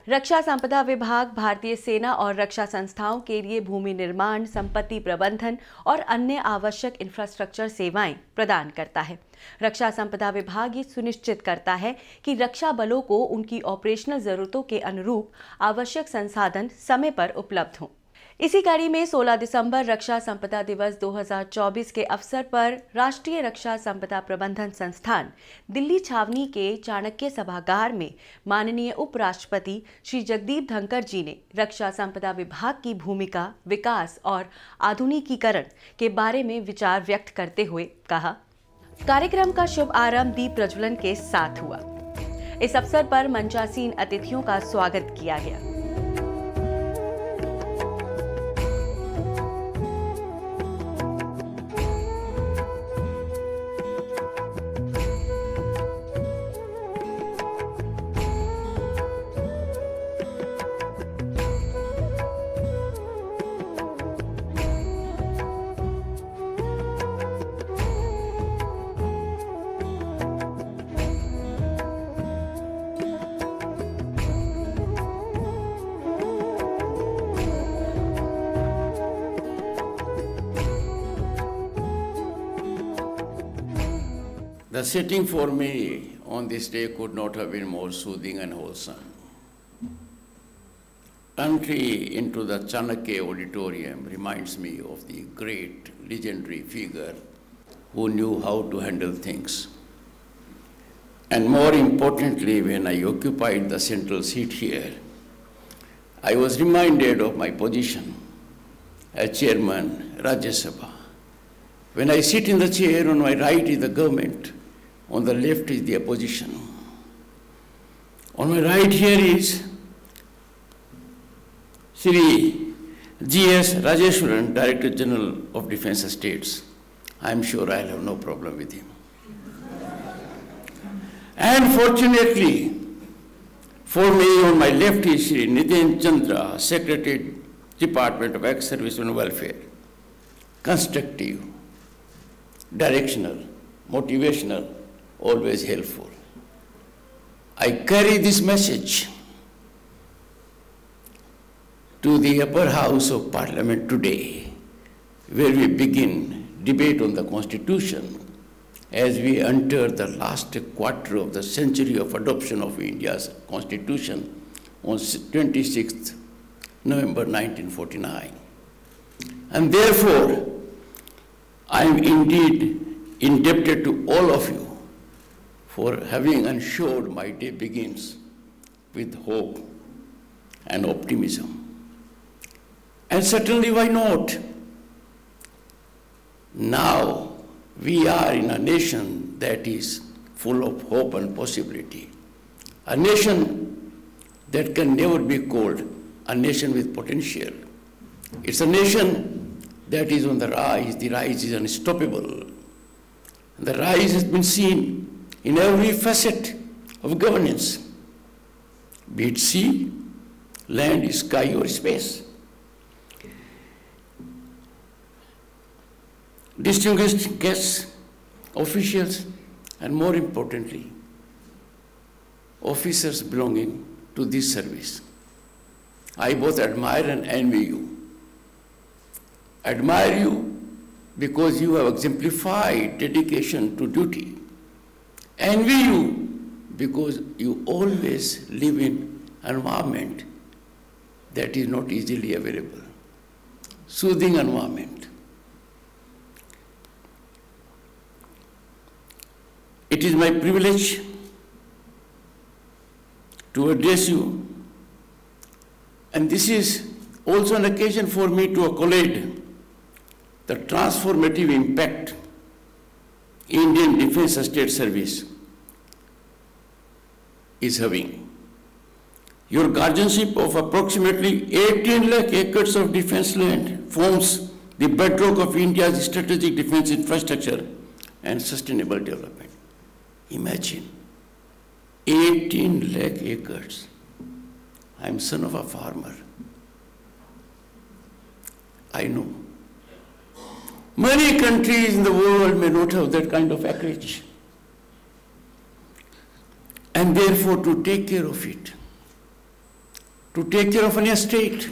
रक्षा संपदा विभाग भारतीय सेना और रक्षा संस्थाओं के लिए भूमि निर्माण, संपत्ति प्रबंधन और अन्य आवश्यक इंफ्रास्ट्रक्चर सेवाएं प्रदान करता है। रक्षा संपदा विभाग ये सुनिश्चित करता है कि रक्षा बलों को उनकी ऑपरेशनल जरूरतों के अनुरूप आवश्यक संसाधन समय पर उपलब्ध हों। इसी कड़ी में 16 दिसंबर रक्षा संपदा दिवस 2024 के अवसर पर राष्ट्रीय रक्षा संपदा प्रबंधन संस्थान दिल्ली छावनी के चाणक्य सभागार में माननीय उपराष्ट्रपति श्री जगदीप धनखड़ जी ने रक्षा संपदा विभाग की भूमिका, विकास और आधुनिकीकरण के बारे में विचार व्यक्त करते हुए कहा। कार्यक्रम का शुभ आरंभ दीप प्रज्वलन के साथ हुआ। इस अवसर पर मंचासीन अतिथियों का स्वागत किया गया। The setting for me on this day could not have been more soothing and wholesome. Entry into the Chanakya auditorium reminds me of the great legendary figure who knew how to handle things. And more importantly, when I occupied the central seat here, I was reminded of my position as chairman Rajya Sabha. When I sit in the chair, on my right is the government, on the left is the opposition. On my right here is Shri G.S. Rajeshwaran, Director General of Defence Estates. I am sure I'll have no problem with him. And fortunately, for me, on my left is Shri Nitin Chandra, Secretary, Department of Ex-Service and Welfare. Constructive, directional, motivational, always helpful. I carry this message to the upper house of Parliament today, where we begin debate on the Constitution as we enter the last quarter of the century of adoption of India's Constitution on 26th November 1949. And therefore, I am indeed indebted to all of you for having ensured my day begins with hope and optimism. And certainly, why not? Now, we are in a nation that is full of hope and possibility. A nation that can never be called a nation with potential. It's a nation that is on the rise. The rise is unstoppable. The rise has been seen in every facet of governance, be it sea, land, sky, or space. Distinguished guests, officials, and more importantly, officers belonging to this service. I both admire and envy you. Admire you because you have exemplified dedication to duty. Envy you because you always live in an environment that is not easily available. Soothing environment. It is my privilege to address you, and this is also an occasion for me to accolade the transformative impact Indian Defence Estate Service is having. Your guardianship of approximately 18 lakh acres of defence land forms the bedrock of India's strategic defence infrastructure and sustainable development. Imagine, 18 lakh acres. I am son of a farmer. I know. Many countries in the world may not have that kind of acreage. And therefore, to take care of it, to take care of an estate.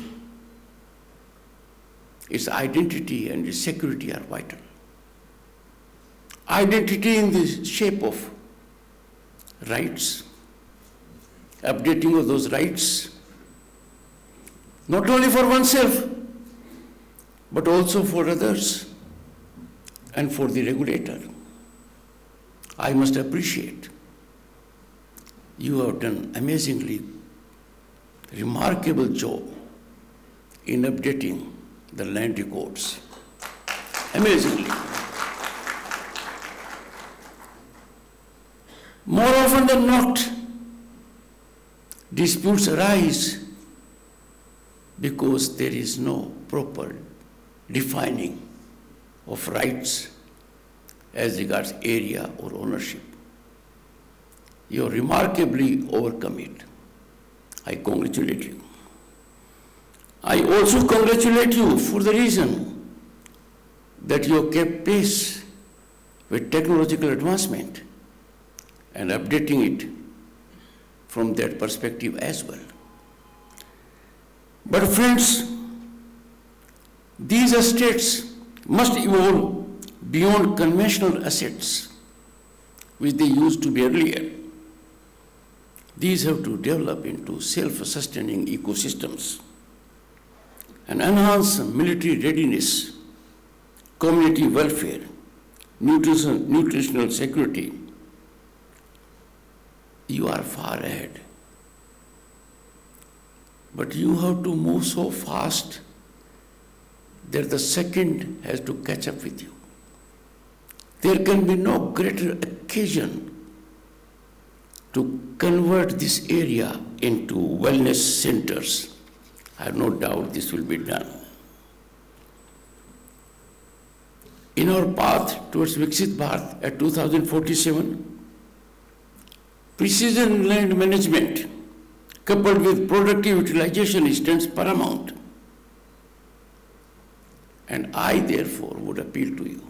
Its identity and its security are vital. Identity in the shape of rights, updating of those rights, not only for oneself, but also for others and for the regulator. I must appreciate you have done amazingly remarkable job in updating the land records. Amazingly. More often than not, disputes arise because there is no proper defining of rights as regards area or ownership. You have remarkably overcome it. I congratulate you. I also congratulate you for the reason that you have kept pace with technological advancement and updating it from that perspective as well. But friends, these estates must evolve beyond conventional assets which they used to be earlier. These have to develop into self-sustaining ecosystems and enhance military readiness, community welfare, nutritional security. You are far ahead. But you have to move so fast that the second has to catch up with you. There can be no greater occasion to convert this area into wellness centers. I have no doubt this will be done. In our path towards Viksit Bharat at 2047, precision land management coupled with productive utilization stands paramount. And I therefore would appeal to you.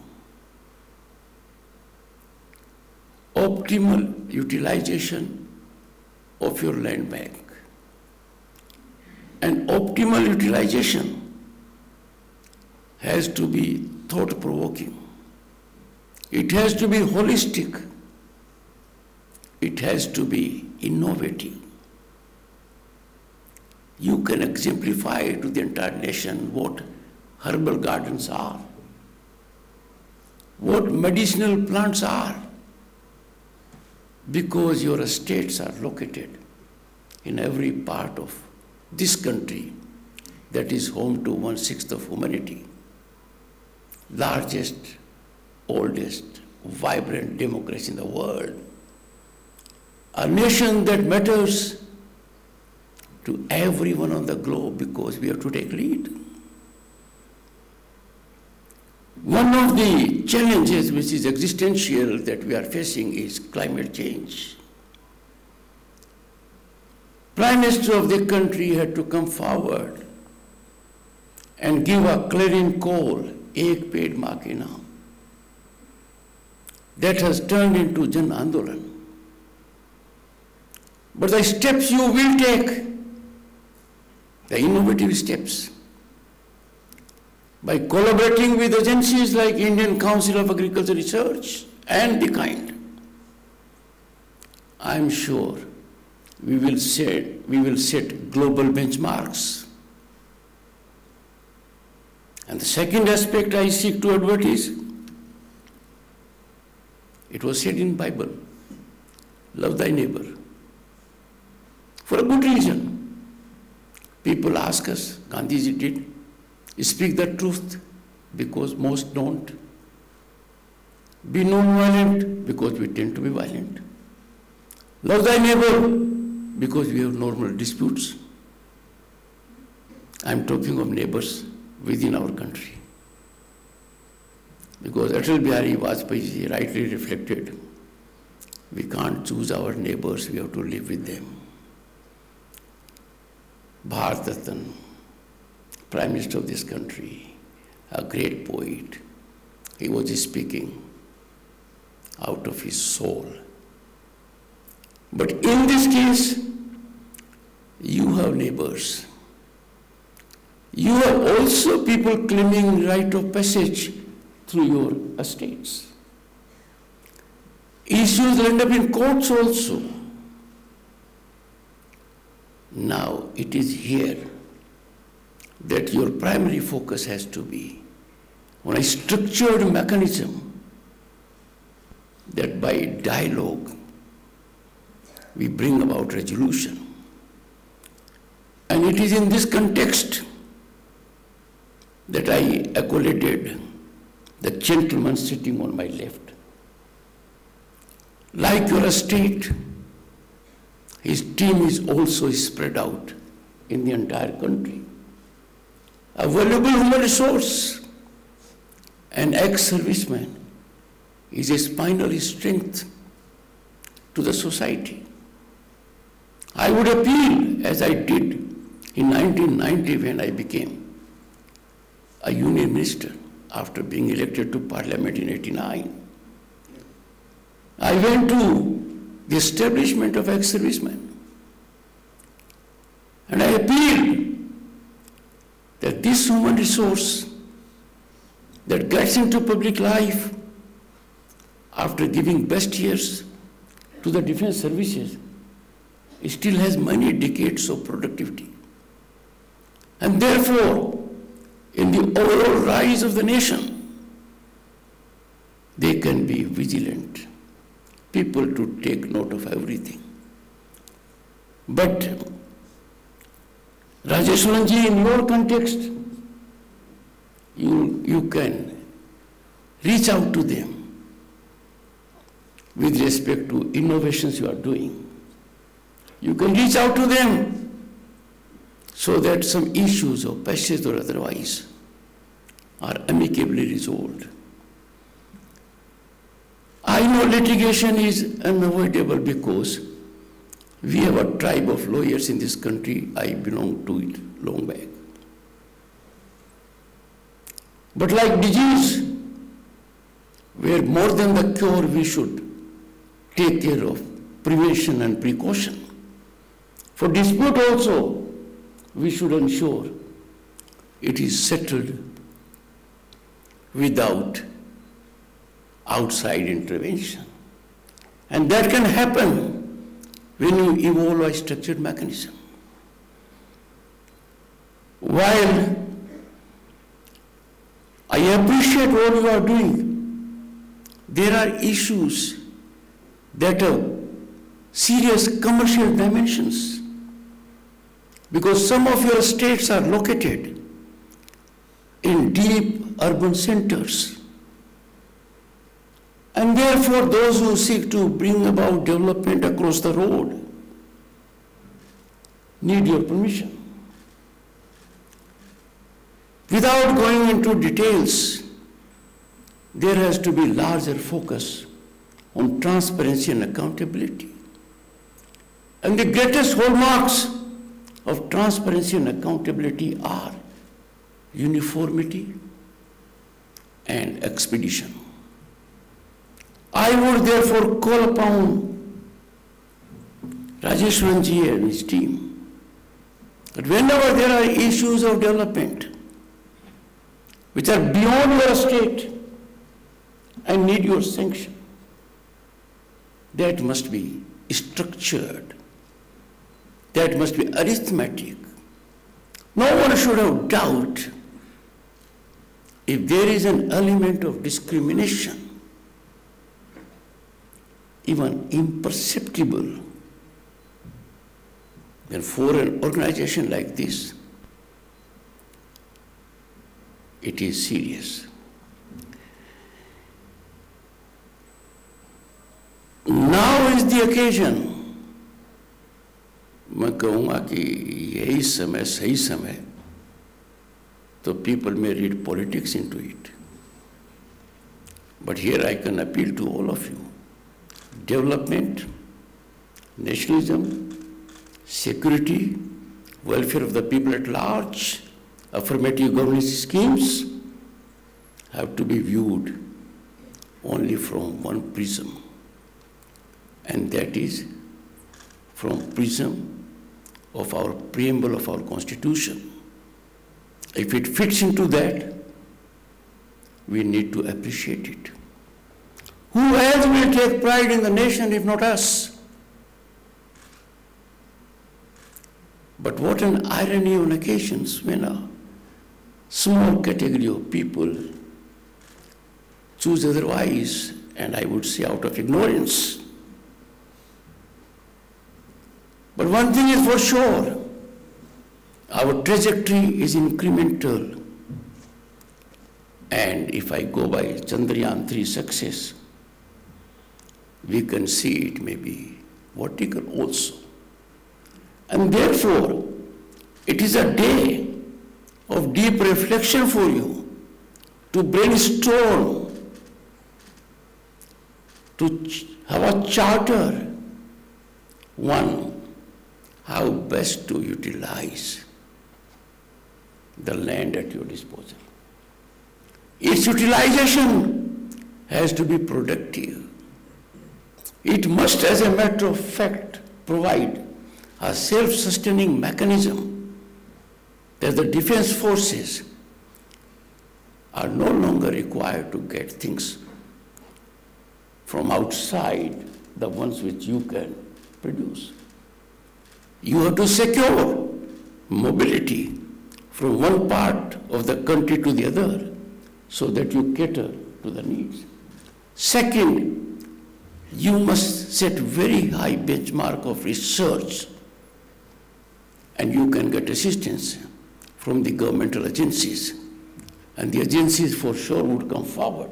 Optimal utilization of your land bank. And optimal utilization has to be thought-provoking. It has to be holistic. It has to be innovative. You can exemplify to the entire nation what herbal gardens are, what medicinal plants are, because your estates are located in every part of this country that is home to 1/6 of humanity, largest, oldest, vibrant democracy in the world, a nation that matters to everyone on the globe because we have to take lead. One of the challenges which is existential that we are facing is climate change. Prime Minister of the country had to come forward and give a clarion call, Ek Ped Maa Ke Naam. That has turned into Jan Andolan. But the steps you will take, the innovative steps, by collaborating with agencies like Indian Council of Agriculture Research and the kind, I am sure we will set global benchmarks. And the second aspect I seek to advertise, it was said in Bible, love thy neighbor. For a good reason. People ask us, Gandhiji did, speak the truth because most don't. Be non-violent because we tend to be violent. Love thy neighbor because we have normal disputes. I'm talking of neighbors within our country. Because Atal Bihari Vajpayee rightly reflected, we can't choose our neighbors, we have to live with them. Bharat Ratna, Prime Minister of this country, a great poet, he was speaking out of his soul. But in this case, you have neighbors. You have also people claiming right of passage through your estates. Issues end up in courts also. Now it is here that your primary focus has to be on a structured mechanism that by dialogue we bring about resolution. And it is in this context that I accoladed the gentleman sitting on my left. Like your estate, his team is also spread out in the entire country. A valuable human resource, an ex-serviceman is a spinal strength to the society. I would appeal, as I did in 1990 when I became a union minister after being elected to parliament in 1989. I went to the establishment of ex-servicemen and I appealed that this human resource that gets into public life after giving best years to the defense services still has many decades of productivity. And therefore, in the overall rise of the nation, they can be vigilant, people to take note of everything. But Rajeshwaranji, in your context, you can reach out to them with respect to innovations you are doing. You can reach out to them so that some issues of passage or otherwise are amicably resolved. I know litigation is unavoidable because we have a tribe of lawyers in this country. I belong to it long back. But like disease, where more than the cure we should take care of prevention and precaution. For dispute also, we should ensure it is settled without outside intervention. And that can happen when you evolve a structured mechanism. While I appreciate what you are doing, there are issues that have serious commercial dimensions, because some of your states are located in deep urban centers. And therefore, those who seek to bring about development across the road need your permission. Without going into details, there has to be larger focus on transparency and accountability. And the greatest hallmarks of transparency and accountability are uniformity and expedition. I would therefore call upon Rajeshwaranji and his team that whenever there are issues of development which are beyond your state and need your sanction, that must be structured, that must be arithmetic. No one should have doubt if there is an element of discrimination, even imperceptible, then for an organization like this, it is serious. Now is the occasion, मैं कहूँगा कि यही समय सही समय, तो people may read politics into it. But here I can appeal to all of you. Development, nationalism, security, welfare of the people at large, affirmative governance schemes have to be viewed only from one prism, and that is from prism of our preamble of our Constitution. If it fits into that, we need to appreciate it. Who else will take pride in the nation if not us? But what an irony on occasions when a small category of people choose otherwise, and I would say out of ignorance. But one thing is for sure, our trajectory is incremental. And if I go by Chandrayaan-3 success, we can see it may be vertical also. And therefore, it is a day of deep reflection for you to brainstorm, to have a charter. One, how best to utilize the land at your disposal. Its utilization has to be productive. It must, as a matter of fact, provide a self-sustaining mechanism that the defense forces are no longer required to get things from outside, the ones which you can produce. You have to secure mobility from one part of the country to the other so that you cater to the needs. Second, you must set very high benchmark of research, and you can get assistance from the governmental agencies, and the agencies for sure would come forward.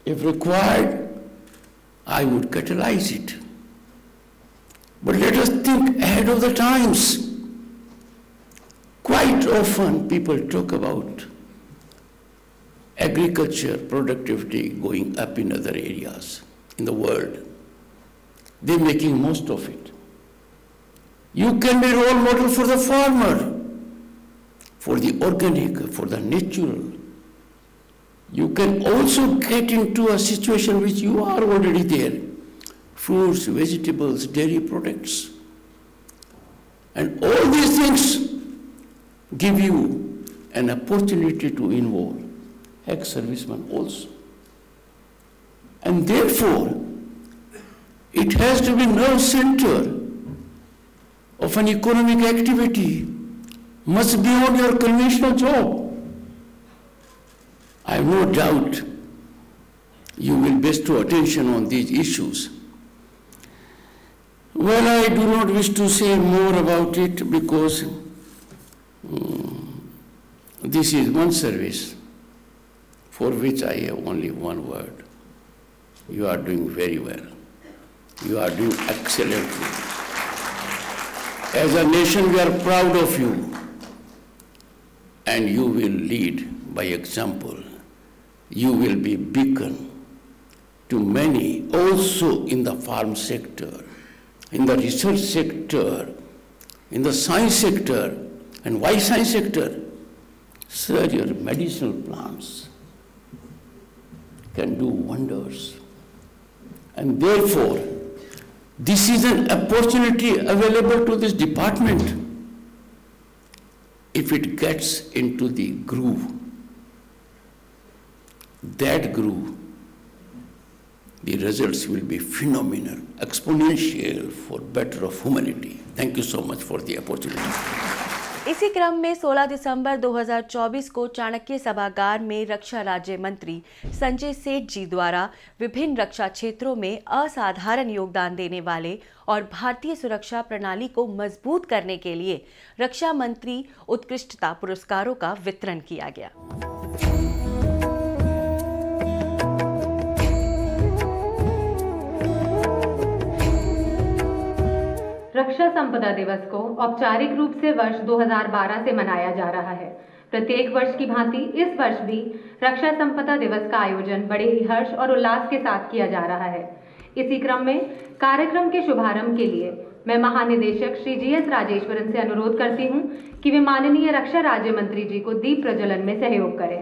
If required, I would catalyze it. But let us think ahead of the times. Quite often people talk about agriculture productivity going up in other areas in the world. They're making most of it. You can be a role model for the farmer, for the organic, for the natural. You can also get into a situation which you are already there. Fruits, vegetables, dairy products. And all these things give you an opportunity to involve ex-servicemen also. And therefore, it has to be nerve center of an economic activity, much beyond your conventional job. I have no doubt you will bestow attention on these issues. Well, I do not wish to say more about it because this is one service for which I have only one word. You are doing very well. You are doing excellently. As a nation, we are proud of you, and you will lead by example. You will be beacon to many, also in the farm sector, in the research sector, in the science sector. And why science sector? Sir, your medicinal plants can do wonders. And therefore, this is an opportunity available to this department if it gets into the groove. That groove, the results will be phenomenal, exponential for better of humanity. Thank you so much for the opportunity. इसी क्रम में 16 दिसंबर 2024 को चाणक्य सभागार में रक्षा राज्य मंत्री संजय सेठ जी द्वारा विभिन्न रक्षा क्षेत्रों में असाधारण योगदान देने वाले और भारतीय सुरक्षा प्रणाली को मजबूत करने के लिए रक्षा मंत्री उत्कृष्टता पुरस्कारों का वितरण किया गया। रक्षा संपदा दिवस को औपचारिक रूप से वर्ष 2012 से मनाया जा रहा है। प्रत्येक वर्ष की भांति इस वर्ष भी रक्षा संपदा दिवस का आयोजन बड़े ही हर्ष और उल्लास के साथ किया जा रहा है। इसी क्रम में कार्यक्रम के शुभारंभ के लिए मैं महानिदेशक श्री GS राजेश्वरन से अनुरोध करती हूं कि वे माननीय रक्षा राज्य मंत्री जी को दीप प्रज्वलन में सहयोग करें।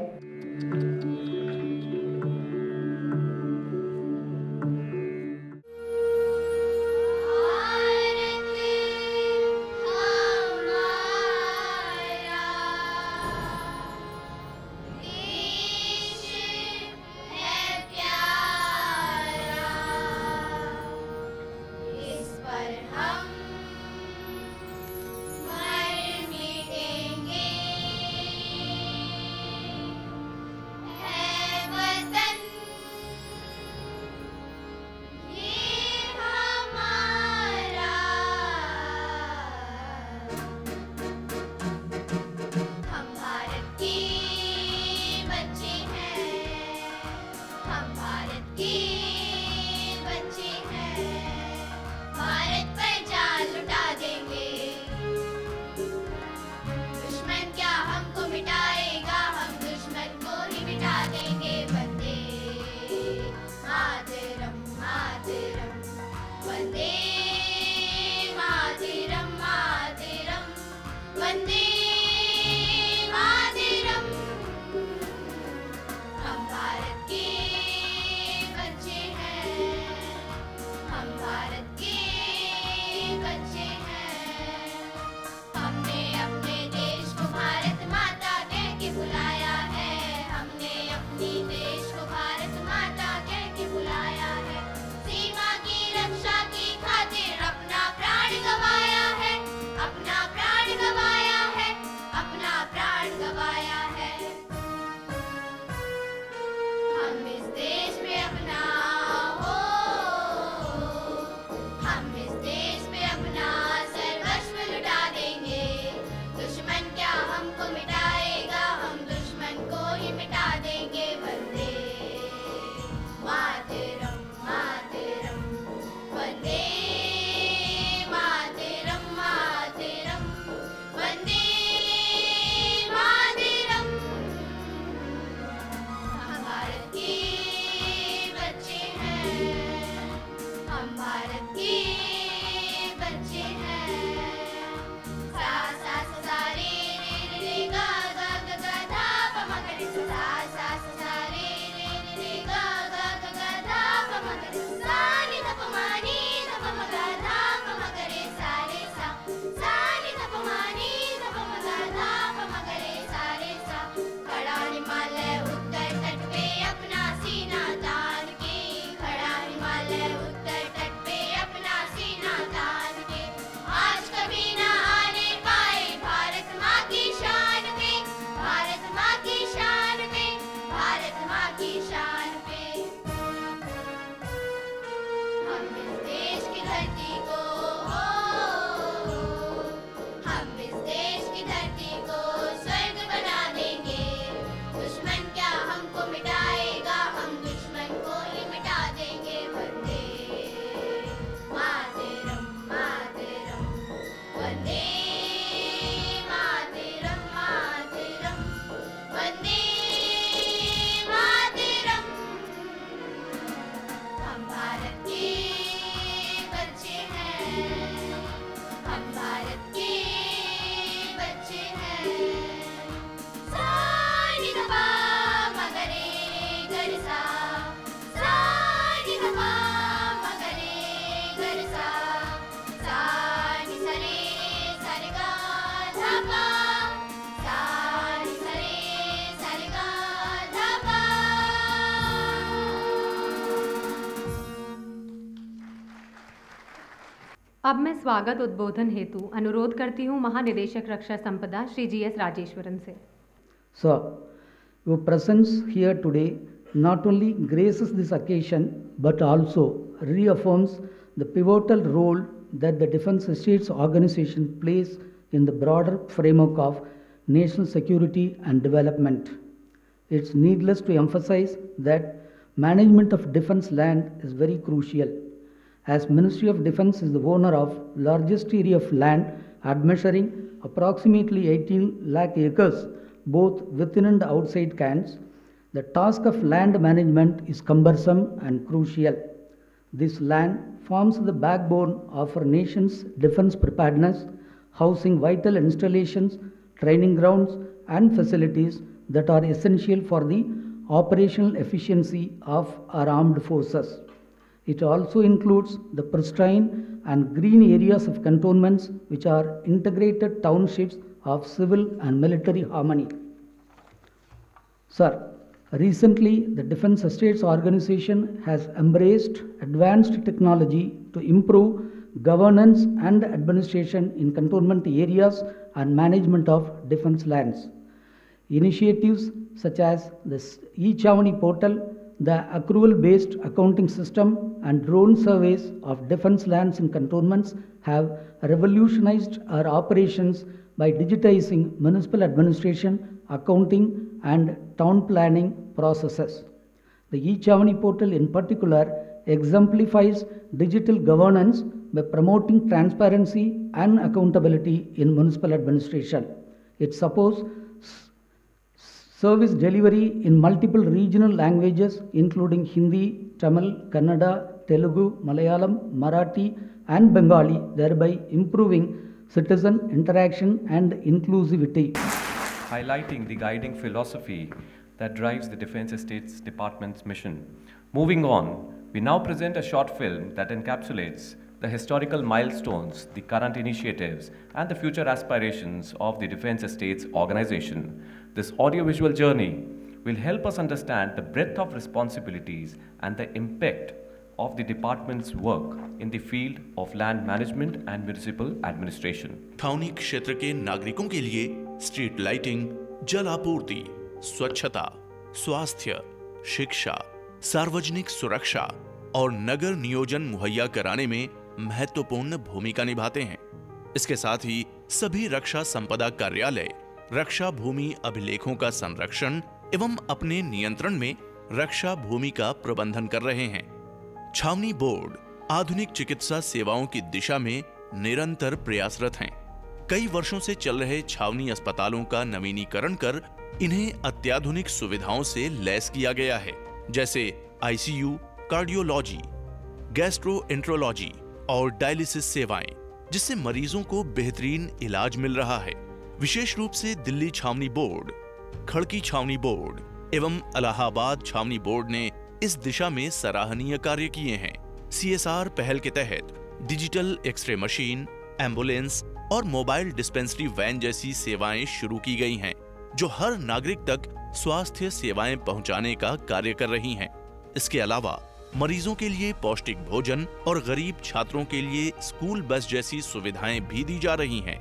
अब मैं स्वागत उद्बोधन हेतु अनुरोध करती हूँ महानिदेशक रक्षा संपदा श्री GS राजेश्वरन से। Sir, your presence here today not only graces this occasion but also reaffirms the pivotal role that the Defence Estates Organization plays in the broader framework of national security and development. It's needless to emphasize that management of defence land is very crucial, as Ministry of Defence is the owner of largest area of land admeasuring approximately 18 lakh acres both within and outside Cairns. The task of land management is cumbersome and crucial. This land forms the backbone of our nation's defence preparedness, housing vital installations, training grounds and facilities that are essential for the operational efficiency of our armed forces. It also includes the pristine and green areas of cantonments which are integrated townships of civil and military harmony. Sir, recently the Defence Estates Organization has embraced advanced technology to improve governance and administration in cantonment areas and management of defence lands. Initiatives such as the e-Chavani portal, the accrual-based accounting system and drone surveys of defence lands in cantonments have revolutionized our operations by digitizing municipal administration, accounting and town planning processes. The e-Chavani portal in particular exemplifies digital governance by promoting transparency and accountability in municipal administration. It supports service delivery in multiple regional languages including Hindi, Tamil, Kannada, Telugu, Malayalam, Marathi and Bengali, thereby improving citizen interaction and inclusivity. Highlighting the guiding philosophy that drives the Defence Estates Department's mission. Moving on, we now present a short film that encapsulates the historical milestones, the current initiatives, and the future aspirations of the Defence Estates Organization. This audiovisual journey will help us understand the breadth of responsibilities and the impact of the department's work in the field of land management and municipal administration. छावनी क्षेत्र के नागरिकों के लिए street lighting, जल आपूर्ति, स्वच्छता, स्वास्थ्य, शिक्षा, सार्वजनिक सुरक्षा और नगर नियोजन मुहैया कराने में महत्वपूर्ण भूमिका निभाते हैं। इसके साथ ही सभी रक्षा संपदा कार्यालय रक्षा भूमि अभिलेखों का संरक्षण एवं अपने नियंत्रण में रक्षा भूमि का प्रबंधन कर रहे हैं। छावनी बोर्ड आधुनिक चिकित्सा सेवाओं की दिशा में निरंतर प्रयासरत हैं। कई वर्षों से चल रहे छावनी अस्पतालों का नवीनीकरण कर इन्हें अत्याधुनिक सुविधाओं से लैस किया गया है, जैसे ICU, कार्डियोलॉजी, गैस्ट्रोएंट्रोलॉजी और डायलिसिस सेवाएं, जिससे मरीजों को बेहतरीन इलाज मिल रहा है। विशेष रूप से दिल्ली छावनी बोर्ड, खड़की छावनी बोर्ड एवं इलाहाबाद छावनी बोर्ड ने इस दिशा में सराहनीय कार्य किए हैं। CSR पहल के तहत डिजिटल एक्सरे मशीन, एम्बुलेंस और मोबाइल डिस्पेंसरी वैन जैसी सेवाएं शुरू की गई हैं, जो हर नागरिक तक स्वास्थ्य सेवाएं पहुंचाने का कार्य कर रही हैं। इसके अलावा मरीजों के लिए पौष्टिक भोजन और गरीब छात्रों के लिए स्कूल बस जैसी सुविधाएं भी दी जा रही हैं।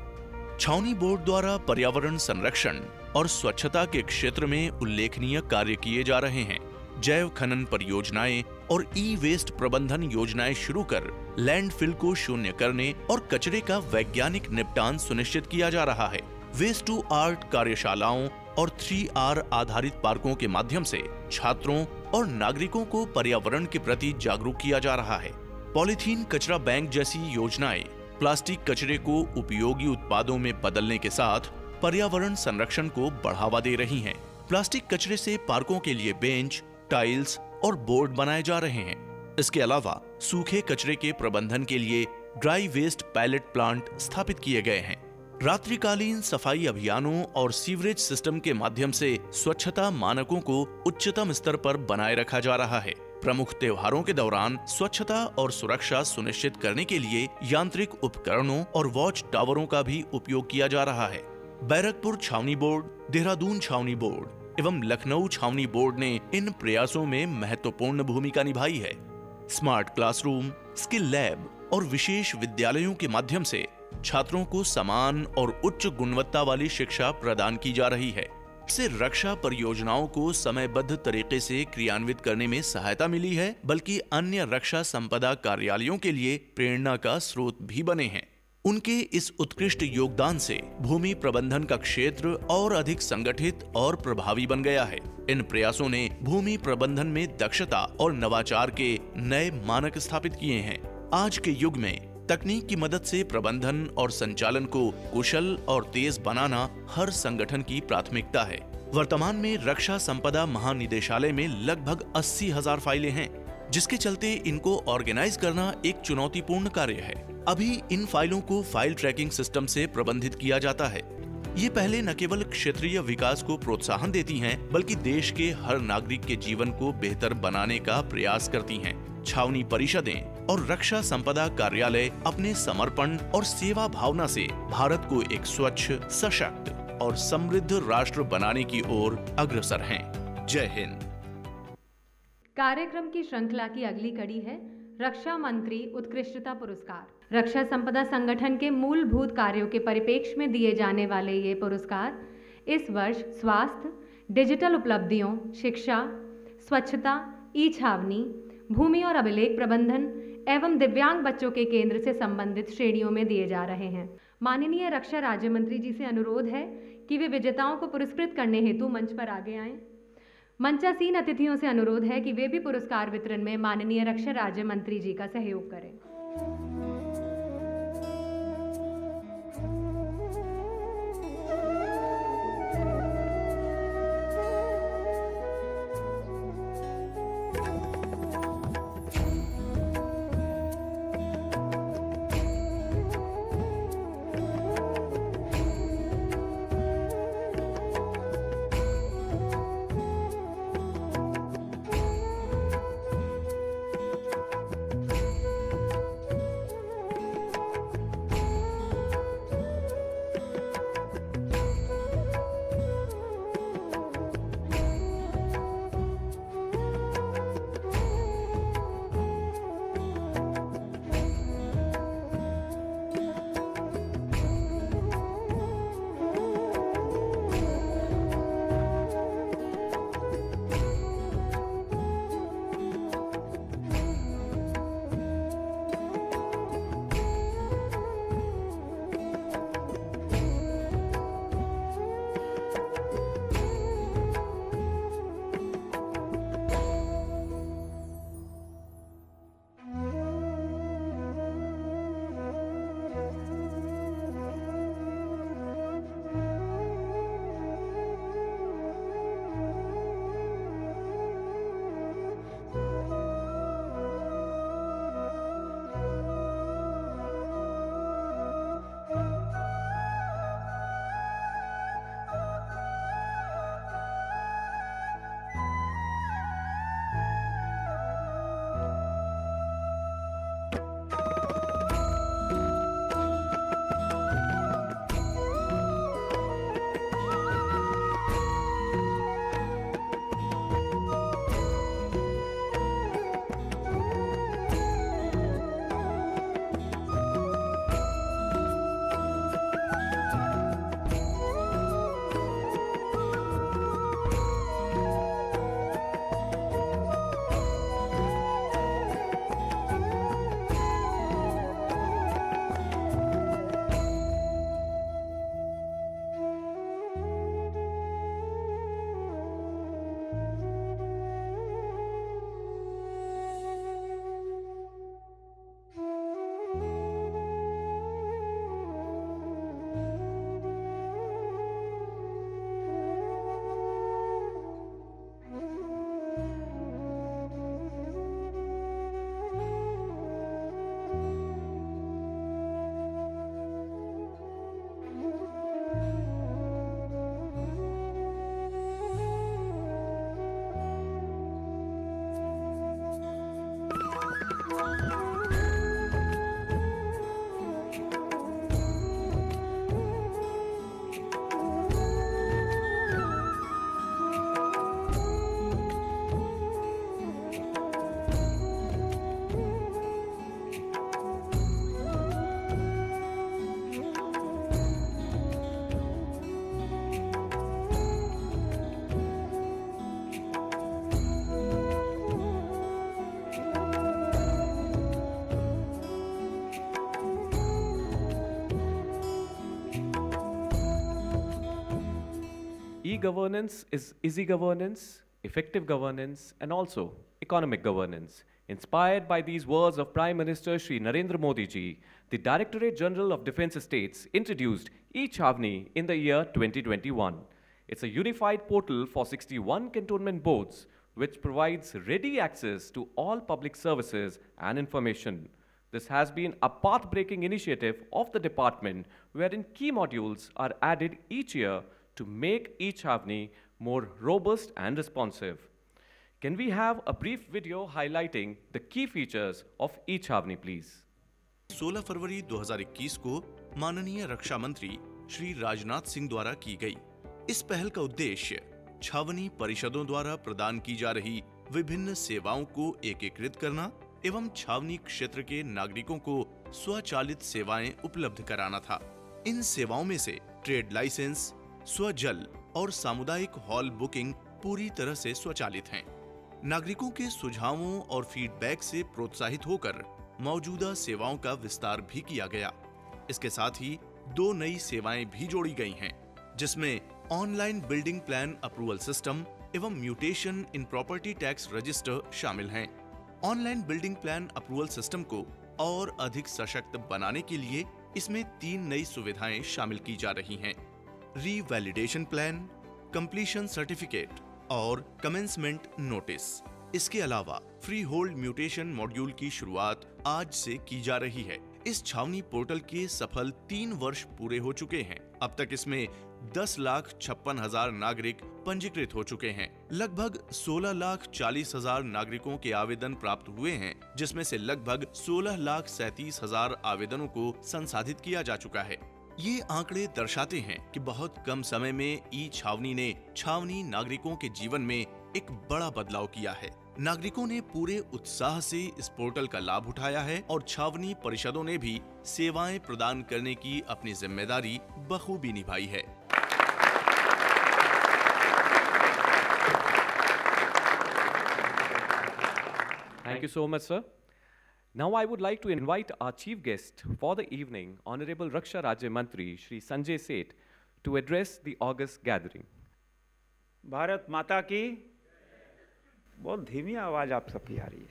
छावनी बोर्ड द्वारा पर्यावरण संरक्षण और स्वच्छता के क्षेत्र में उल्लेखनीय कार्य किए जा रहे हैं। जैव खनन परियोजनाएं और ई-वेस्ट प्रबंधन योजनाएं शुरू कर लैंडफिल को शून्य करने और कचरे का वैज्ञानिक निपटान सुनिश्चित किया जा रहा है। वेस्ट टू आर्ट कार्यशालाओं और 3R आधारित पार्कों के माध्यम से छात्रों और नागरिकों को पर्यावरण के प्रति जागरूक किया जा रहा है। पॉलीथीन कचरा बैंक जैसी योजनाएं प्लास्टिक कचरे को उपयोगी उत्पादों में बदलने के साथ पर्यावरण संरक्षण को बढ़ावा दे रही हैं। प्लास्टिक कचरे से पार्कों के लिए बेंच, टाइल्स और बोर्ड बनाए जा रहे हैं। इसके अलावा सूखे कचरे के प्रबंधन के लिए ड्राई वेस्ट पैलेट प्लांट स्थापित किए गए हैं। रात्रिकालीन सफाई अभियानों और सीवरेज सिस्टम के माध्यम से स्वच्छता मानकों को उच्चतम स्तर पर बनाए रखा जा रहा है। प्रमुख त्योहारों के दौरान स्वच्छता और सुरक्षा सुनिश्चित करने के लिए यांत्रिक उपकरणों और वॉच टावरों का भी उपयोग किया जा रहा है। बैरकपुर छावनी बोर्ड, देहरादून छावनी बोर्ड एवं लखनऊ छावनी बोर्ड ने इन प्रयासों में महत्वपूर्ण भूमिका निभाई है। स्मार्ट क्लासरूम, स्किल लैब और विशेष विद्यालयों के माध्यम से छात्रों को समान और उच्च गुणवत्ता वाली शिक्षा प्रदान की जा रही है। इससे रक्षा परियोजनाओं को समयबद्ध तरीके से क्रियान्वित करने में सहायता मिली है, बल्कि अन्य रक्षा संपदा कार्यालयों के लिए प्रेरणा का स्रोत भी बने हैं। उनके इस उत्कृष्ट योगदान से भूमि प्रबंधन का क्षेत्र और अधिक संगठित और प्रभावी बन गया है। इन प्रयासों ने भूमि प्रबंधन में दक्षता और नवाचार के नए मानक स्थापित किए हैं। आज के युग में तकनीक की मदद से प्रबंधन और संचालन को कुशल और तेज बनाना हर संगठन की प्राथमिकता है। वर्तमान में रक्षा संपदा महानिदेशालय में लगभग 80,000 फाइलें हैं, जिसके चलते इनको ऑर्गेनाइज करना एक चुनौतीपूर्ण कार्य है। अभी इन फाइलों को फाइल ट्रैकिंग सिस्टम से प्रबंधित किया जाता है। ये पहले न केवल क्षेत्रीय विकास को प्रोत्साहन देती हैं, बल्कि देश के हर नागरिक के जीवन को बेहतर बनाने का प्रयास करती हैं। छावनी परिषदें और रक्षा संपदा कार्यालय अपने समर्पण और सेवा भावना से भारत को एक स्वच्छ, सशक्त और समृद्ध राष्ट्र बनाने की ओर अग्रसर हैं। जय हिंद। कार्यक्रम की श्रृंखला की अगली कड़ी है रक्षा मंत्री उत्कृष्टता पुरस्कार। रक्षा संपदा संगठन के मूलभूत कार्यों के परिप्रेक्ष्य में दिए जाने वाले ये पुरस्कार इस वर्ष स्वास्थ्य, डिजिटल उपलब्धियों, शिक्षा, स्वच्छता, ई छावनी, भूमि और अभिलेख प्रबंधन एवं दिव्यांग बच्चों के केंद्र से संबंधित श्रेणियों में दिए जा रहे हैं। माननीय रक्षा राज्य मंत्री जी से अनुरोध है कि वे विजेताओं को पुरस्कृत करने हेतु मंच पर आगे आएं। मंचासीन अतिथियों से अनुरोध है कि वे भी पुरस्कार वितरण में माननीय रक्षा राज्य मंत्री जी का सहयोग करें। E-governance is easy governance, effective governance, and also economic governance. Inspired by these words of Prime Minister Shri Narendra Modi ji, the Directorate General of Defence Estates introduced eChhavni in the year 2021. It's a unified portal for 61 cantonment boards which provides ready access to all public services and information. This has been a path-breaking initiative of the department wherein key modules are added each year to make eChhavni more robust and responsive. Can we have a brief video highlighting the key features of eChhavni, please? 16 फरवरी 2021 को माननीय रक्षा मंत्री श्री राजनाथ सिंह द्वारा की गई। इस पहल का उद्देश्य छावनी परिषदों द्वारा प्रदान की जा रही विभिन्न सेवाओं को एकीकृत करना एवं छावनी क्षेत्र के नागरिकों को स्वचालित सेवाएं उपलब्ध कराना था। इन सेवाओं में से ट्रेड लाइसेंस, स्वजल और सामुदायिक हॉल बुकिंग पूरी तरह से स्वचालित हैं। नागरिकों के सुझावों और फीडबैक से प्रोत्साहित होकर मौजूदा सेवाओं का विस्तार भी किया गया। इसके साथ ही 2 नई सेवाएं भी जोड़ी गई हैं, जिसमें online building plan approval system एवं mutation in property tax register शामिल हैं। Online building plan approval system को और अधिक सशक्त बनाने के लिए इसमें 3 नई सुविधाएं शामिल की जा रही हैं: रीवैलिडेशन प्लान, कंप्लीशन सर्टिफिकेट और कमेंसमेंट नोटिस। इसके अलावा फ्री होल्ड म्यूटेशन मॉड्यूल की शुरुआत आज से की जा रही है। इस छावनी पोर्टल के सफल 3 वर्ष पूरे हो चुके हैं। अब तक इसमें 10,56,000 नागरिक पंजीकृत हो चुके हैं। लगभग 16,40,000 नागरिकों के आवेदन प्राप्त हुए हैं, जिसमें से लगभग 16,37,000 आवेदनों को संसाधित किया जा चुका है। ये आंकड़े दर्शाते हैं कि बहुत कम समय में ई-छावनी ने छावनी नागरिकों के जीवन में एक बड़ा बदलाव किया है। नागरिकों ने पूरे उत्साह से इस पोर्टल का लाभ उठाया है और छावनी परिषदों ने भी सेवाएं प्रदान करने की अपनी जिम्मेदारी बखूबी निभाई है। Thank you so much, sir. Now I would like to invite our chief guest for the evening, Honorable Raksha Rajya Mantri Shri Sanjay Seth, to address the August gathering. Bharat माता की, बहुत धीमी आवाज आप सबकी आ रही है।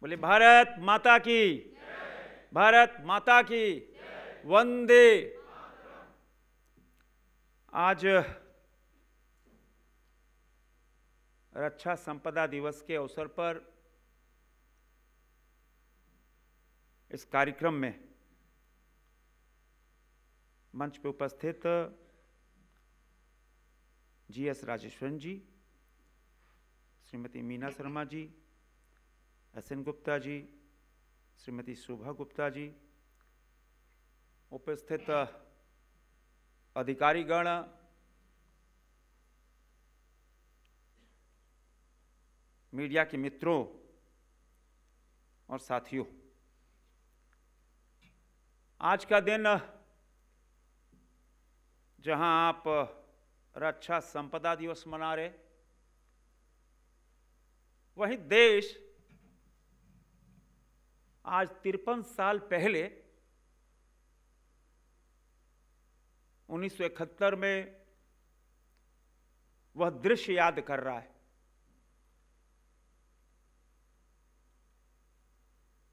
बोले भारत माता की, भारत माता की, वंदे। आज रक्षा संपदा दिवस के अवसर पर इस कार्यक्रम में मंच पे उपस्थित GS राजेश्वरन जी, श्रीमती मीना शर्मा जी, SN गुप्ता जी, श्रीमती शोभा गुप्ता जी, उपस्थित अधिकारीगण, मीडिया के मित्रों और साथियों, आज का दिन जहां आप रक्षा संपदा दिवस मना रहे, वहीं देश आज 53 साल पहले 1971 में वह दृश्य याद कर रहा है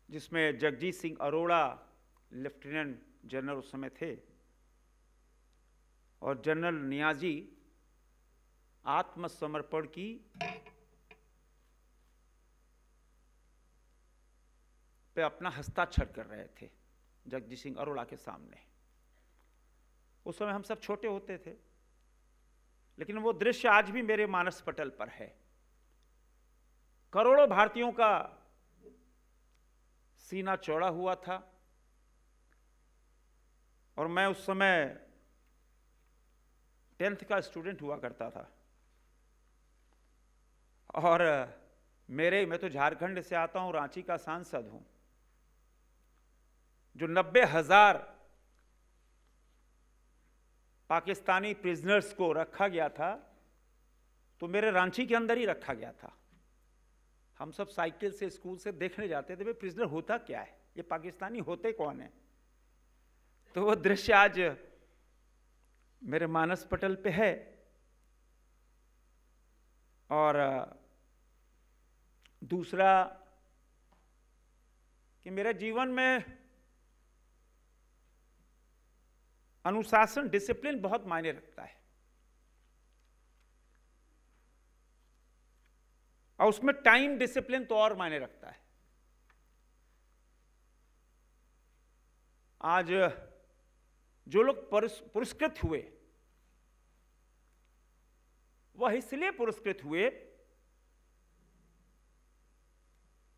जिसमें जगजीत सिंह अरोड़ा लेफ्टिनेंट जनरल उस समय थे और जनरल नियाजी आत्मसमर्पण की पे अपना हस्ताक्षर कर रहे थे जगजीत सिंह अरोड़ा के सामने। उस समय हम सब छोटे होते थे, लेकिन वो दृश्य आज भी मेरे मानस पटल पर है। करोड़ों भारतीयों का सीना चौड़ा हुआ था और मैं उस समय 10th का स्टूडेंट हुआ करता था और मैं तो झारखंड से आता हूं, रांची का सांसद हूं। जो 90,000 पाकिस्तानी प्रिजनर्स को रखा गया था, तो मेरे रांची के अंदर ही रखा गया था। हम सब साइकिल से स्कूल से देखने जाते थे, भाई प्रिजनर होता क्या है, ये पाकिस्तानी होते कौन है। तो वो दृश्य आज मेरे मानस पटल पे है और दूसरा कि मेरे जीवन में अनुशासन, डिसिप्लिन बहुत मायने रखता है, और उसमें टाइम डिसिप्लिन तो और मायने रखता है। आज जो लोग पुरस्कृत हुए, वह इसलिए पुरस्कृत हुए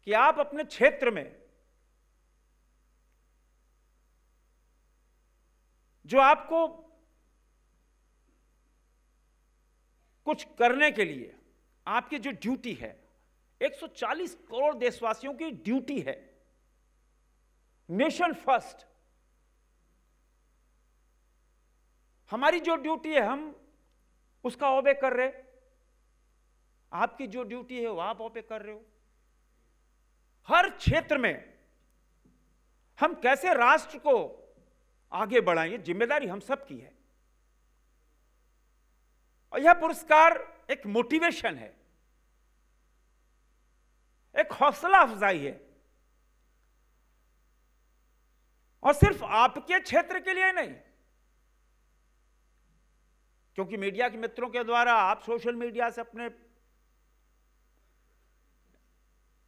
कि आप अपने क्षेत्र में जो आपको कुछ करने के लिए आपकी जो ड्यूटी है, 140 करोड़ देशवासियों की ड्यूटी है, नेशन फर्स्ट, हमारी जो ड्यूटी है हम उसका ओबे कर रहे, आपकी जो ड्यूटी है वो आप ओबे कर रहे हो। हर क्षेत्र में हम कैसे राष्ट्र को आगे बढ़ाएं, ये जिम्मेदारी हम सब की है। और यह पुरस्कार एक मोटिवेशन है, एक हौसला अफजाई है, और सिर्फ आपके क्षेत्र के लिए नहीं, क्योंकि मीडिया के मित्रों के द्वारा आप सोशल मीडिया से अपने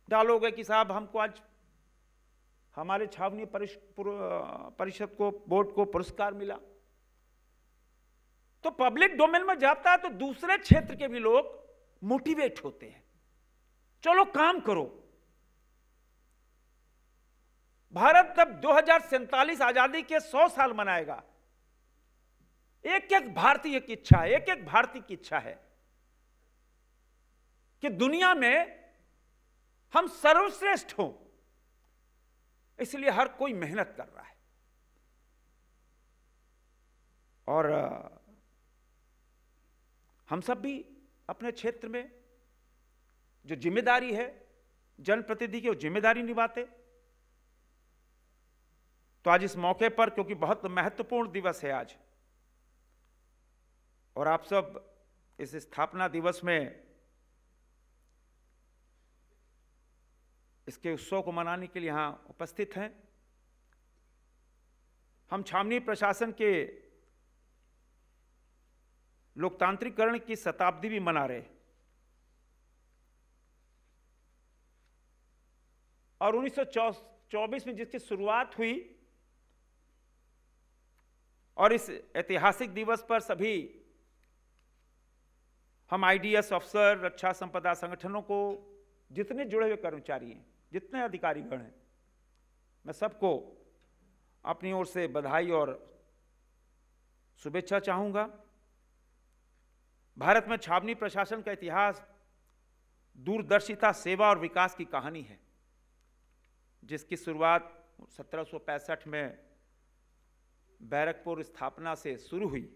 डालोगे कि साहब हमको आज हमारे छावनी परिषद को, बोर्ड को पुरस्कार मिला, तो पब्लिक डोमेन में जाता है तो दूसरे क्षेत्र के भी लोग मोटिवेट होते हैं, चलो काम करो। भारत जब 2047 आजादी के 100 साल मनाएगा, एक एक भारतीय की इच्छा है, एक एक भारतीय की इच्छा है कि दुनिया में हम सर्वश्रेष्ठ हों, इसलिए हर कोई मेहनत कर रहा है। और हम सब भी अपने क्षेत्र में जो जिम्मेदारी है जनप्रतिनिधि की, वो जिम्मेदारी निभाते। तो आज इस मौके पर, क्योंकि बहुत महत्वपूर्ण दिवस है आज, और आप सब इस स्थापना दिवस में इसके उत्सव को मनाने के लिए यहां उपस्थित हैं। हम छावनी प्रशासन के लोकतांत्रिकरण की शताब्दी भी मना रहे, और 1924 में जिसकी शुरुआत हुई, और इस ऐतिहासिक दिवस पर सभी हम आईडीएस अफसर, रक्षा संपदा संगठनों को, जितने जुड़े हुए कर्मचारी हैं, जितने अधिकारीगण हैं, मैं सबको अपनी ओर से बधाई और शुभेच्छा चाहूंगा। भारत में छावनी प्रशासन का इतिहास दूरदर्शिता, सेवा और विकास की कहानी है, जिसकी शुरुआत 1765 में बैरकपुर स्थापना से शुरू हुई,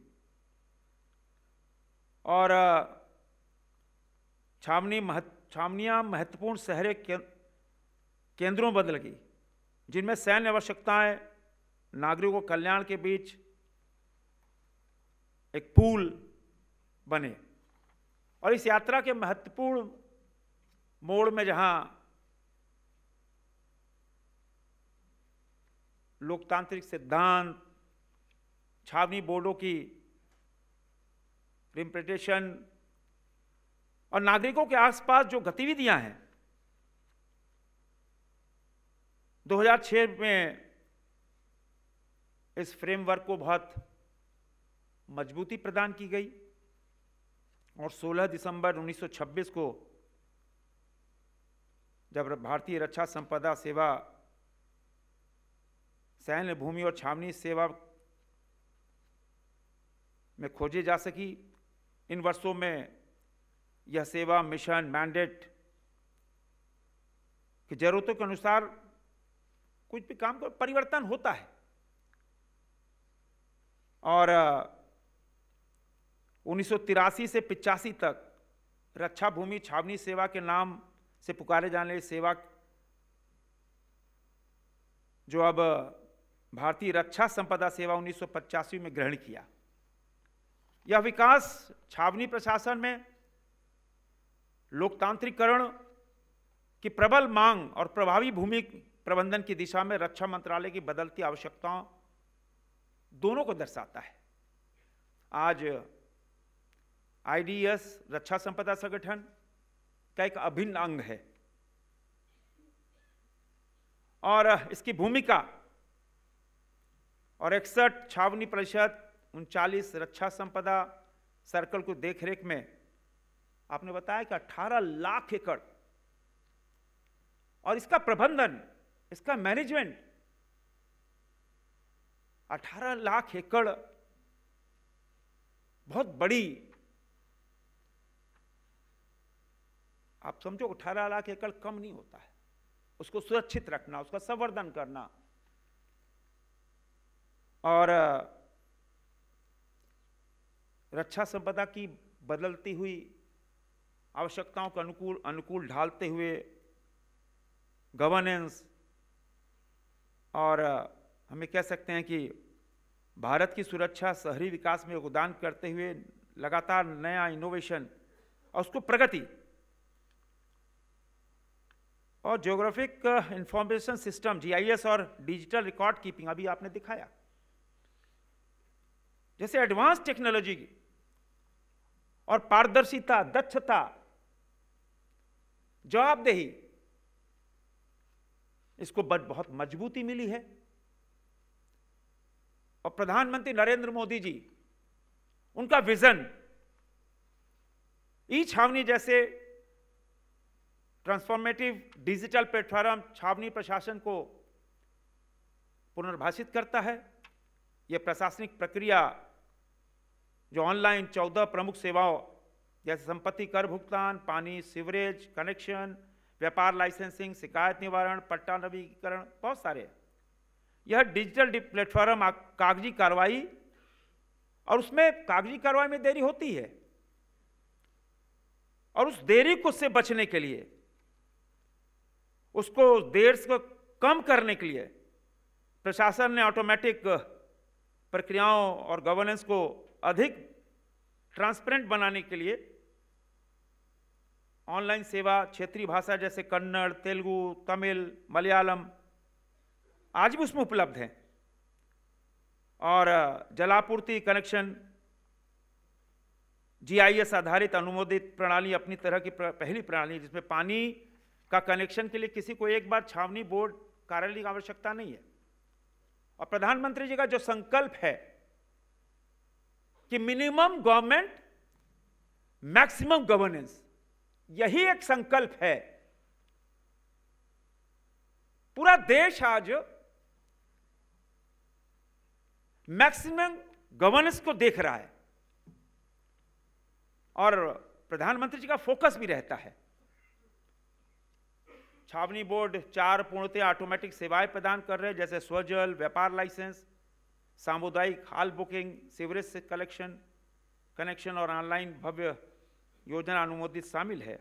और छावनियां महत्वपूर्ण शहरी केंद्रों बदल गई, जिनमें सैन्य आवश्यकताएं, नागरिकों कल्याण के बीच एक पुल बने। और इस यात्रा के महत्वपूर्ण मोड़ में जहां लोकतांत्रिक सिद्धांत, छावनी बोर्डों की रिप्रेजेंटेशन और नागरिकों के आसपास जो गतिविधियां हैं, 2006 में इस फ्रेमवर्क को बहुत मजबूती प्रदान की गई, और 16 दिसंबर 1926 को जब भारतीय रक्षा संपदा सेवा, सैन्य, भूमि और छावनी सेवा में खोजे जा सकी, इन वर्षों में यह सेवा, मिशन, मैंडेट की जरूरतों के अनुसार कुछ भी काम कर परिवर्तन होता है। और 1983 से 85 तक रक्षा भूमि छावनी सेवा के नाम से पुकारे जाने वाली सेवा, जो अब भारतीय रक्षा संपदा सेवा 1985 में ग्रहण किया। यह विकास छावनी प्रशासन में लोकतांत्रिकरण की प्रबल मांग और प्रभावी भूमि प्रबंधन की दिशा में रक्षा मंत्रालय की बदलती आवश्यकताओं दोनों को दर्शाता है। आज IDS रक्षा संपदा संगठन का एक अभिन्न अंग है और इसकी भूमिका और 61 छावनी परिषद 39 रक्षा संपदा सर्कल को देखरेख में आपने बताया कि 18 लाख एकड़ और इसका प्रबंधन, इसका मैनेजमेंट 18 लाख एकड़ बहुत बड़ी, आप समझो 18 लाख एकड़ कम नहीं होता है। उसको सुरक्षित रखना, उसका संवर्धन करना और रक्षा संपदा की बदलती हुई आवश्यकताओं को अनुकूल ढालते हुए गवर्नेंस और हमें कह सकते हैं कि भारत की सुरक्षा शहरी विकास में योगदान करते हुए लगातार नया इनोवेशन और उसको प्रगति और ज्योग्राफिक इंफॉर्मेशन सिस्टम GIS और डिजिटल रिकॉर्ड कीपिंग अभी आपने दिखाया, जैसे एडवांस टेक्नोलॉजी और पारदर्शिता, दक्षता, जवाबदेही, इसको बहुत मजबूती मिली है। और प्रधानमंत्री नरेंद्र मोदी जी, उनका विजन ई छावनी जैसे ट्रांसफॉर्मेटिव डिजिटल प्लेटफॉर्म छावनी प्रशासन को पुनर्भाषित करता है। यह प्रशासनिक प्रक्रिया जो ऑनलाइन 14 प्रमुख सेवाओं जैसे संपत्ति कर भुगतान, पानी, सीवरेज कनेक्शन, व्यापार लाइसेंसिंग, शिकायत निवारण, पट्टा नवीनीकरण, बहुत सारे, यह डिजिटल प्लेटफॉर्म कागजी कार्रवाई, और उसमें कागजी कार्रवाई में देरी होती है और उस देरी को से बचने के लिए, उसको देर से कम करने के लिए प्रशासन ने ऑटोमेटिक प्रक्रियाओं और गवर्नेंस को अधिक ट्रांसपेरेंट बनाने के लिए ऑनलाइन सेवा क्षेत्रीय भाषा जैसे कन्नड़, तेलुगु, तमिल, मलयालम आज भी उसमें उपलब्ध है। और जलापूर्ति कनेक्शन GIS आधारित अनुमोदित प्रणाली अपनी तरह की पहली प्रणाली जिसमें पानी का कनेक्शन के लिए किसी को एक बार छावनी बोर्ड कार्यालय की आवश्यकता नहीं है। और प्रधानमंत्री जी का जो संकल्प है कि मिनिमम गवर्नमेंट मैक्सिमम गवर्नेंस, यही एक संकल्प है। पूरा देश आज मैक्सिमम गवर्नेंस को देख रहा है और प्रधानमंत्री जी का फोकस भी रहता है। छावनी बोर्ड 4 पूर्णतः ऑटोमेटिक सेवाएं प्रदान कर रहे हैं जैसे स्वजल, व्यापार लाइसेंस, सामुदायिक हाल बुकिंग, सीवरेज से कनेक्शन और ऑनलाइन भव्य योजना अनुमोदित शामिल है।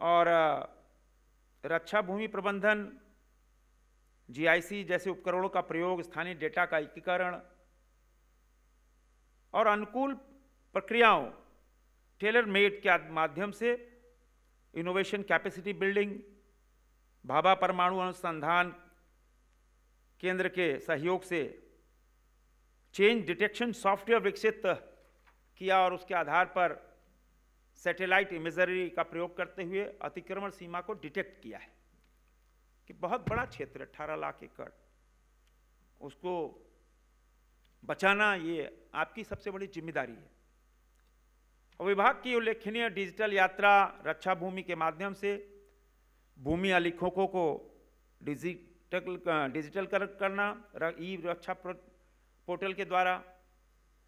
और रक्षा भूमि प्रबंधन GIC जैसे उपकरणों का प्रयोग, स्थानीय डेटा का एकीकरण और अनुकूल प्रक्रियाओं टेलर मेड के माध्यम से इनोवेशन कैपेसिटी बिल्डिंग, भाभा परमाणु अनुसंधान केंद्र के सहयोग से चेंज डिटेक्शन सॉफ्टवेयर विकसित किया और उसके आधार पर सैटेलाइट इमेजरी का प्रयोग करते हुए अतिक्रमण सीमा को डिटेक्ट किया है कि बहुत बड़ा क्षेत्र 18 लाख एकड़, उसको बचाना ये आपकी सबसे बड़ी जिम्मेदारी है। और विभाग की उल्लेखनीय डिजिटल यात्रा रक्षा भूमि के माध्यम से भूमि अलेखों को डिजिटल करना, ई रक्षा पोर्टल के द्वारा,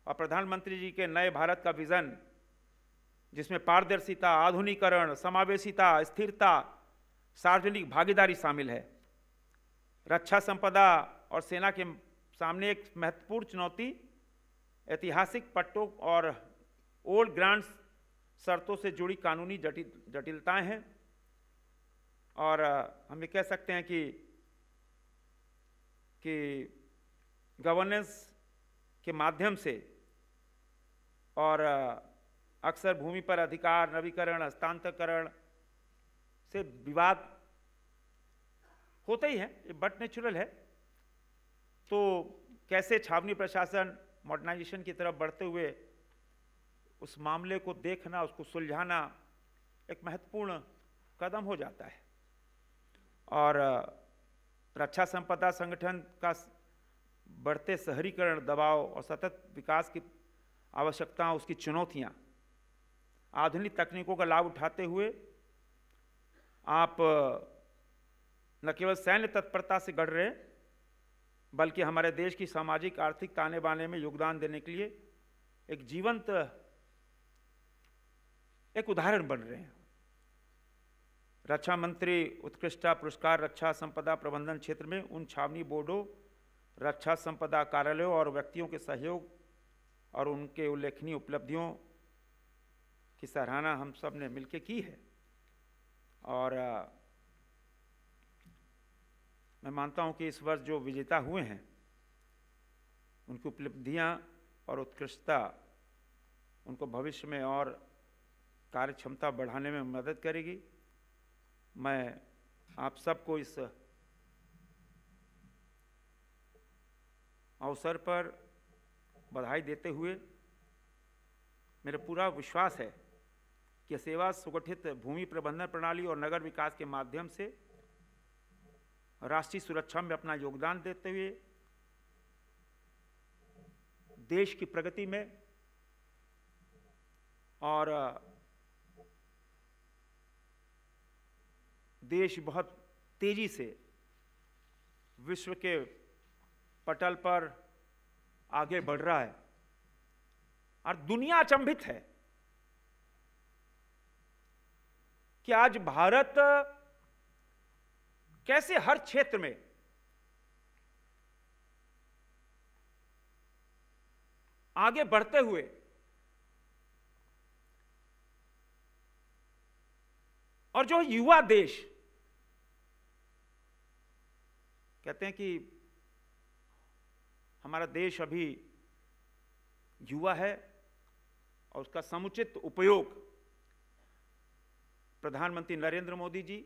और प्रधानमंत्री जी के नए भारत का विजन जिसमें पारदर्शिता, आधुनिकीकरण, समावेशिता, स्थिरता, सार्वजनिक भागीदारी शामिल है। रक्षा संपदा और सेना के सामने एक महत्वपूर्ण चुनौती ऐतिहासिक पट्टों और ओल्ड ग्रांट्स शर्तों से जुड़ी कानूनी जटिलताएं हैं। और हम ये कह सकते हैं कि गवर्नेंस के माध्यम से और अक्सर भूमि पर अधिकार, नवीकरण, हस्तांतरण से विवाद होते ही हैं, ये बट नेचुरल है। तो कैसे छावनी प्रशासन मॉडर्नाइजेशन की तरफ बढ़ते हुए उस मामले को देखना, उसको सुलझाना एक महत्वपूर्ण कदम हो जाता है। और रक्षा संपदा संगठन का बढ़ते शहरीकरण, दबाव और सतत विकास की आवश्यकताओं, उसकी चुनौतियां, आधुनिक तकनीकों का लाभ उठाते हुए आप न केवल सैन्य तत्परता से गढ़ रहे हैं, बल्कि हमारे देश की सामाजिक आर्थिक ताने बाने में योगदान देने के लिए एक जीवंत एक उदाहरण बन रहे हैं। रक्षा मंत्री उत्कृष्टता पुरस्कार रक्षा संपदा प्रबंधन क्षेत्र में उन छावनी बोर्डों, रक्षा संपदा कार्यालयों और व्यक्तियों के सहयोग और उनके उल्लेखनीय उपलब्धियों की सराहना हम सब ने मिलकर की है। और मैं मानता हूं कि इस वर्ष जो विजेता हुए हैं उनकी उपलब्धियां और उत्कृष्टता उनको भविष्य में और कार्य क्षमता बढ़ाने में मदद करेगी। मैं आप सबको इस अवसर पर बधाई देते हुए, मेरा पूरा विश्वास है कि सेवा सुगठित भूमि प्रबंधन प्रणाली और नगर विकास के माध्यम से राष्ट्रीय सुरक्षा में अपना योगदान देते हुए देश की प्रगति में और देश बहुत तेजी से विश्व के पटल पर आगे बढ़ रहा है और दुनिया अचंभित है कि आज भारत कैसे हर क्षेत्र में आगे बढ़ते हुए और जो युवा देश कहते हैं कि हमारा देश अभी युवा है और उसका समुचित उपयोग प्रधानमंत्री नरेंद्र मोदी जी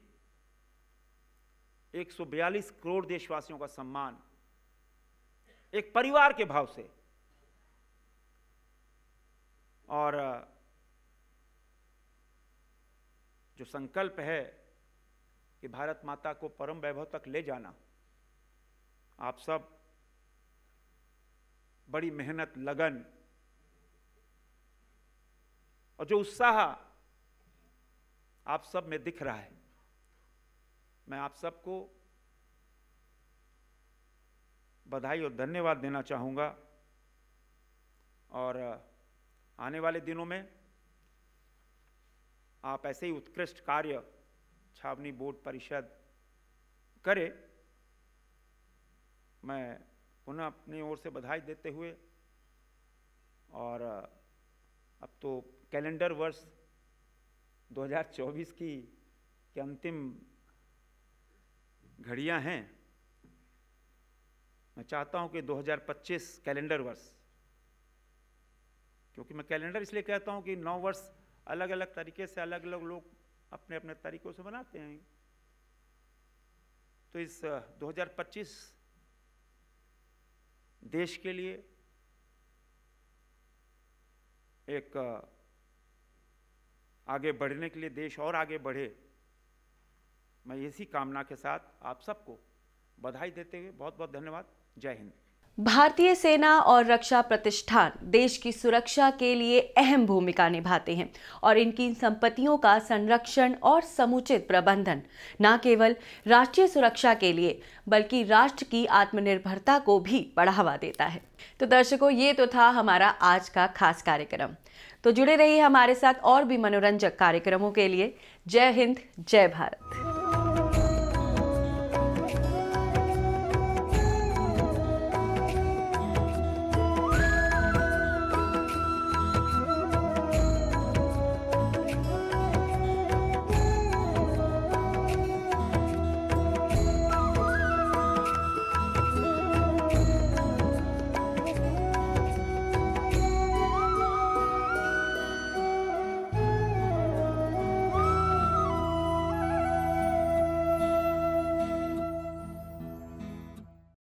142 करोड़ देशवासियों का सम्मान, एक परिवार के भाव से और जो संकल्प है कि भारत माता को परम वैभव तक ले जाना, आप सब बड़ी मेहनत, लगन और जो उत्साह आप सब में दिख रहा है, मैं आप सबको बधाई और धन्यवाद देना चाहूंगा। और आने वाले दिनों में आप ऐसे ही उत्कृष्ट कार्य छावनी बोर्ड परिषद करे। मैं पुनः अपनी ओर से बधाई देते हुए और अब तो कैलेंडर वर्ष 2024 की अंतिम घड़ियां हैं। मैं चाहता हूं कि 2025 कैलेंडर वर्ष, क्योंकि मैं कैलेंडर इसलिए कहता हूं कि 9 वर्ष अलग अलग तरीके से अलग अलग लोग अपने अपने तरीकों से बनाते हैं, तो इस 2025 देश के लिए एक आगे बढ़ने के लिए, देश और आगे बढ़े, मैं इसी कामना के साथ आप सबको बधाई देते हुए बहुत बहुत धन्यवाद। जय हिंद। भारतीय सेना और रक्षा प्रतिष्ठान देश की सुरक्षा के लिए अहम भूमिका निभाते हैं और इनकी संपत्तियों का संरक्षण और समुचित प्रबंधन न केवल राष्ट्रीय सुरक्षा के लिए बल्कि राष्ट्र की आत्मनिर्भरता को भी बढ़ावा देता है। तो दर्शकों, ये तो था हमारा आज का खास कार्यक्रम। तो जुड़े रहिए हमारे साथ और भी मनोरंजक कार्यक्रमों के लिए। जय हिंद, जय भारत।